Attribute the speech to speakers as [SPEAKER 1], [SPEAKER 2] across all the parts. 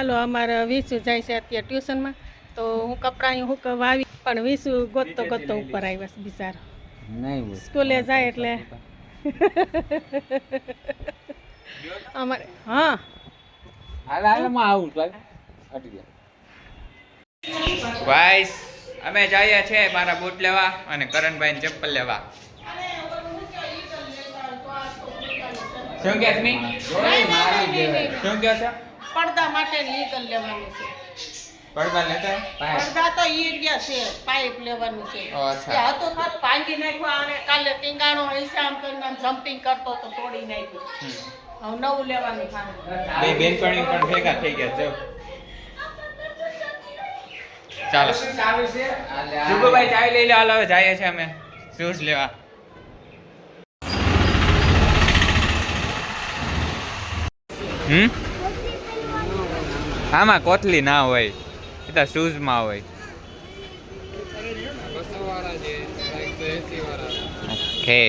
[SPEAKER 1] હાલો અમારે વિસુ જાય છે અત્યારે ટ્યુશનમાં, તો હું કપડાં વાવી પણ વિસુ ગોતતો ગોતતો ઉપર આવ્યા છે બિચારો. સ્કૂલે જાય એટલે અમારે હા
[SPEAKER 2] ગાઈસ અમે જઈએ છીએ મારા બૂટ લેવા અને કરણભાઈ ચપ્પલ લેવા. શું કે છે? શું કે છે?
[SPEAKER 1] પડદા માટેની ઈગલ લેવાનું છે.
[SPEAKER 2] પડદા લેતા
[SPEAKER 1] પડદા તો ઈ ગયા છે, પાઇપ લેવાનું છે.
[SPEAKER 2] અચ્છા.
[SPEAKER 1] એ હતો ખાસ ભાંગી નાખ્યો અને કાલે ટીંગાણો હિસાબ કરીને જમ્પિંગ કરતો તો તોડી નાખ્યું. હવે નવું લેવાનું થાય.
[SPEAKER 2] બે બેનપણી પણ ભેગા થઈ ગયા છે. ચાલો જુગુભાઈ ચાવી લઈ લે. હાલ હવે જઈએ છીએ અમે શૂઝ લેવા. આમાં કોથલી ના હોય, એ તો શૂઝમાં હોય. ઓકે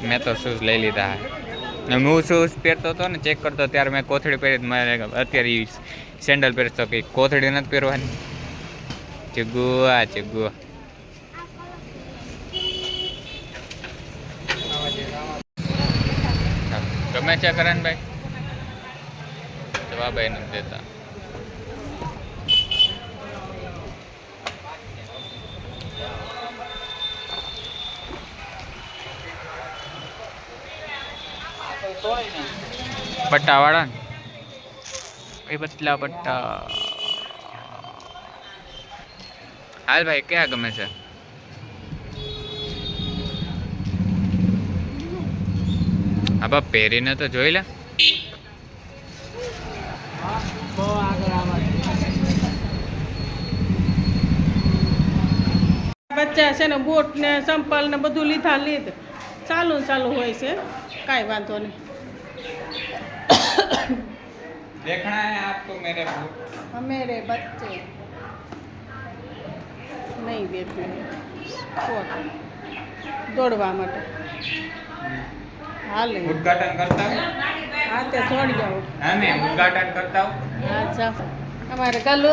[SPEAKER 2] મેં તો શૂઝ લઈ લીધા. હું શૂઝ પહેરતો હતો ને ચેક કરતો ત્યારે મેં કોથળી પહેરી. મારે અત્યારે સેન્ડલ પહેરતો કે કોથળી નથી પહેરવાની. ચુગુઆ ચુગુઆ ગમે છે કરણભાઈ? જવાબ નથી દેતા. પટ્ટા વાળા ને એ બદલા પટ્ટા. હાલ ભાઈ ક્યાં ગમે છે? હા બા પહેરીને તો જોઈ લે.
[SPEAKER 1] બચ્ચા છે ને બૂટ ને ચંપલ ને બધું લીધ ચાલુ હોય છે, કાંઈ વાંધો નહીં.
[SPEAKER 2] देखना है आपको मेरे बूट?
[SPEAKER 1] मेरे बच्चे नहीं बेटे दौड़वा માટે હાલે
[SPEAKER 2] उद्घाटन करता हूँ.
[SPEAKER 1] હા તે દોડી જાઓ.
[SPEAKER 2] हाँ मैं उद्घाटन करता हूँ.
[SPEAKER 1] અચ્છા અમારે ગલ્લો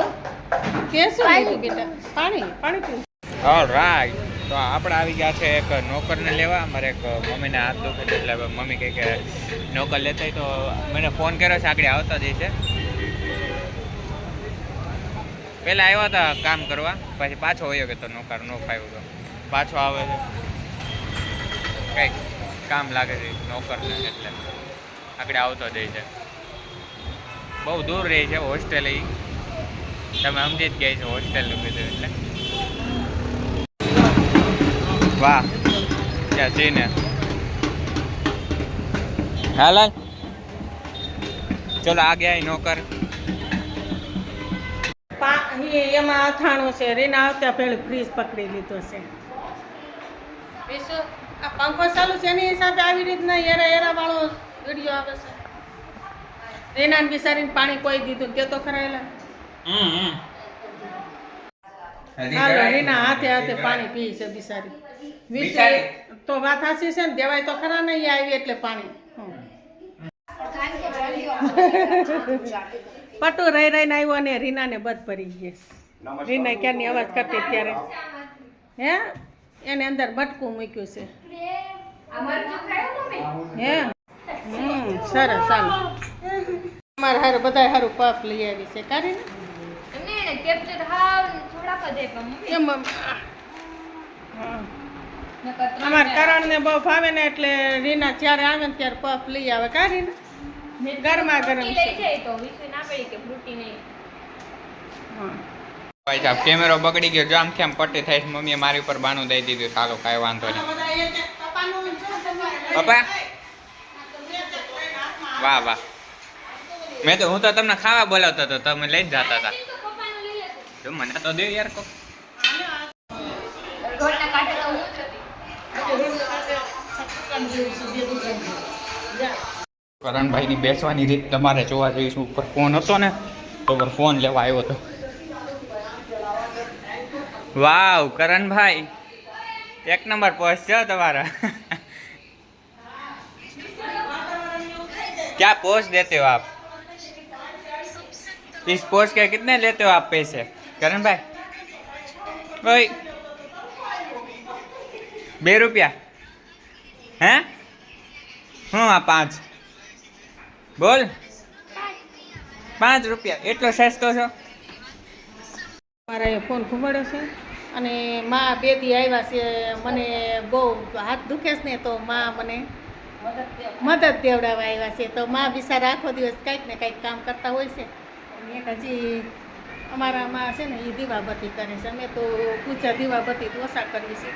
[SPEAKER 1] કેસો લીધું બેટા? પાણી પીવું.
[SPEAKER 2] ઓલરાઈટ તો આપણે આવી ગયા છે એક નોકરને લેવા. અમારે એક મમ્મીને હાથ દુખે એટલે મમ્મી કહે કે નોકર લેતા તો મને ફોન કર્યો છે. આગળ આવતા જ છે. પહેલાં આવ્યા હતા કામ કરવા, પછી પાછો વયો ગયો તો નોકર નો ફાવ્યો તો પાછો આવે છે. કંઈક કામ લાગે છે નોકરને એટલે આગળ આવતો જ છે. બહુ દૂર રહી છે હોસ્ટેલ. એ તમે સમજી જ ગયા છો હોસ્ટેલનું કીધું એટલે. વાહ ક્યાં છે ને. હાલ ચલો આ ગયા નોકર.
[SPEAKER 1] એમાં અથાણું છે. રીના આવતા પેલું ફ્રીજ પકડી લીધો છે. આ પંખો ચાલુ છે એની હિસાબે આવી રીતના એરા વાળો વિડીયો આવે છે. રીના બિચારીને પાણી કોઈ દીધું કે તો ખરાયેલા. હાલો રીના હાથે પાણી પી છે બિચારી. વિચારી તો વાત હાસી છે ને, દેવાય તો ખરા નહીં આવી એટલે પાણી. પટુ રહી રહીને આવ્યો ને રીનાને બધ ભરી ગઈ. રીના ક્યારની અવાજ કરતી ત્યારે હે એને અંદર બટકું મૂક્યું છે. હે સરસ ચાલો. અમારે હારું બધા હારું પફ લઈ આવી છે. કાઢીને અમારે કરણ ને બહુ ભાવે ને એટલે રીના જ્યારે આવે ને ત્યારે પફ લઈ આવે. કાઢીને ગરમા ગરમ છે.
[SPEAKER 2] ભાઈ સાહેબ કેમેરો બગડી ગયો. જો આમ કેમ પટ્ટી થાય છે. મમ્મીએ મારી ઉપર બાનું દઈ દીધું. ચાલો કાંઈ વાંધો નહીં. પપ્પા વાહ વાહ. હું તો તમને ખાવા બોલાવતો હતો, તમે લઈ જ જતા હતા. જો મને તો દે યાર કો. કરણભાઈ ની બેસવાની રીત તમારે જોવા જઈશું. ઉપર ફોન હતો ને તો ઉપર ફોન લેવા આવ્યો હતો. વાવ કરણભાઈ એક નંબર પોસ્ટ છે તમારા. क्या पोस्ट देते हो आप? इस पोस्ट के कितने लेते हो आप पैसे करण भाई? ओए 2 रुपया हैं? हाँ 5 बोल 5 रुपया એટલો સસ્તો છો?
[SPEAKER 1] મારા એ ફોન ઘુમાડ્યો છે અને માં 2 દી આવ્યા છે. મને બહુ હાથ દુખે છે ને તો માં મને મદદ દેવડાવવા આવ્યા છે. તો માં બિચારા આખો દિવસ કંઈક ને કંઈક કામ કરતા હોય છે. અને એક હજી અમારા માં છે ને એ દીવાબત્તી કરે છે. અમે તો પૂજા દીવાબત્તી તો ઓછા કરવી છે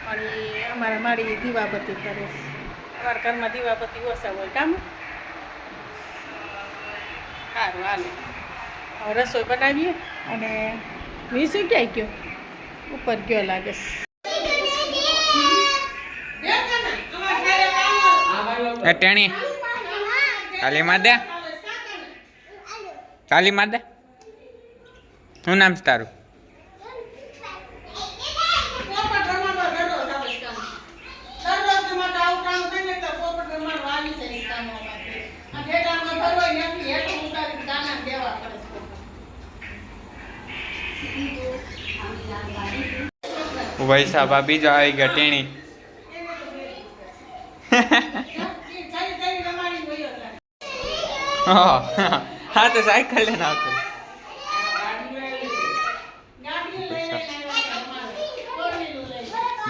[SPEAKER 1] પણ એ અમારા માળી દીવાબત્તી કરે છે. અમારા ઘરમાં દીવાબત્તી ઓછા હોય કામ. સારું હાલે હવે રસોઈ બનાવીએ. અને વિસુ ક્યાંય ગયો? ઉપર ગયો લાગે છે.
[SPEAKER 2] એ ટેણી કાલી માદે કાલી માદે શું નામ છે તારું? વૈસા ભાભી જો આવી ગયા ટેણી. હા તો સાયકલ લઈને આવતો.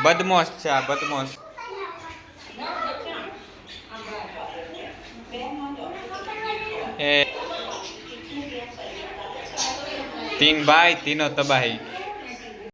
[SPEAKER 2] બદમોશ છે આ બદમોશ. એ 3 ભાઈ 3 તબાહી.